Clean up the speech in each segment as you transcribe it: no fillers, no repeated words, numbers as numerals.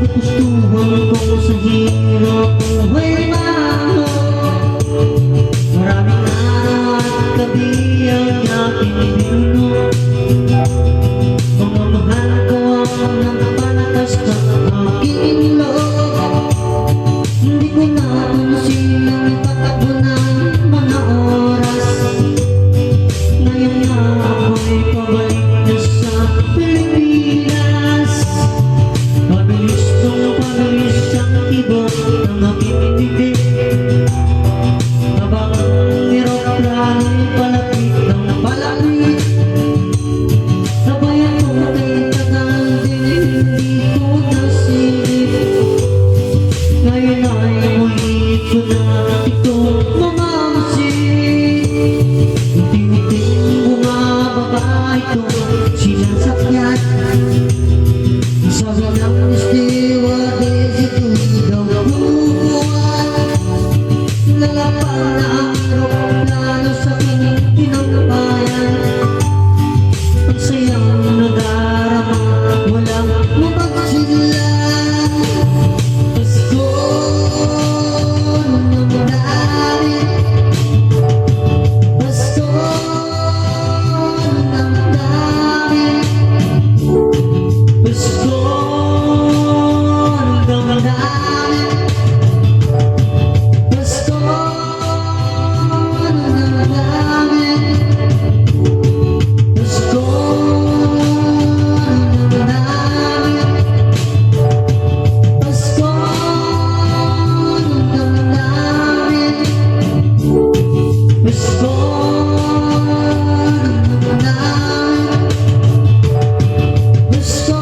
Gustuhan ko sa hirap buhay mo. Maraming araw at gabi ang aking binuno. Mga mahal ko ang napalakas ng aking loob. Hindi ko napansin ang tatakbo ng mga oras. Ngayon nga ako'y pabalik na sa Pilipinas. Mabilis ang tibok ng aking bibig. Habang ang eroplano'y palapit ng palapit. Sabayan ko kay tagal din hindi ko nasilip. Ngayon ay muli ko na ito mamamasik. Unti-unting bumababa ito sinasakyan. Sabi ng stewardess, ito'y daw buwan. Lalapang na ang eroplano sa aking tinangbayan. Ang sayang nadarama, walang mapagsilan. Pasko ng dami, Pasko ng dami, Pasko ng dami, Pasko ng dami, Pasko ng dami, Pasko ng dami, Pasko ng dami, Pasko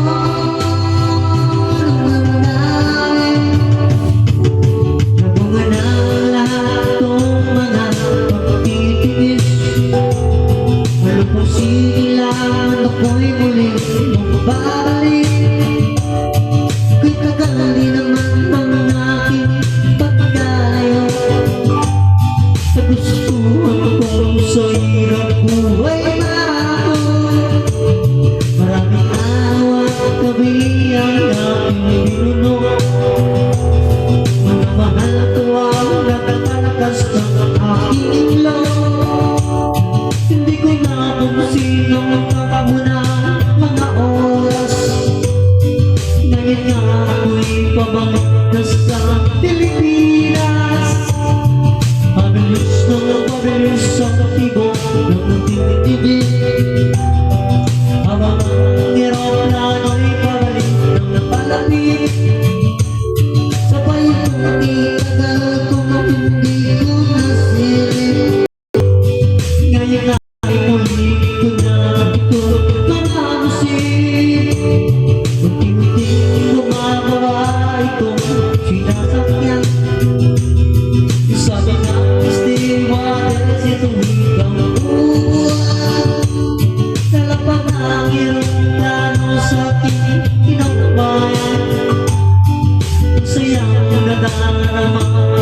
ng dami. Nabunga ng lahat tong mga pagtitiis. Malupong silang ako'y muling magbabalik. Ko'y tagal din naman ang aking pagkalayo. Sa gustuhan ko sa hirap buhay mo. Maraming araw at gabi ang aking binuno. Mga mahal ko ang nagpapalakas ng aking loob. Hindi ko na kung sino magkakamo ng mga oras. Ngayon nga ako'y pabalik na sa Pilipinas. Mabilis ang tibok ng aking bibig. Habang ang eroplano'y pabalik ng palapit. Sabay kong itagal kung hindi ko nasilip. Ngayon ay muli ko na ito mamamasik. Unti-unting bumababa itong sinasakyan. Sabi ng stewardess, ito'y daw buwan. Lalapang ang eroplano sa aking tinangbayan. Ang sayang nadarama,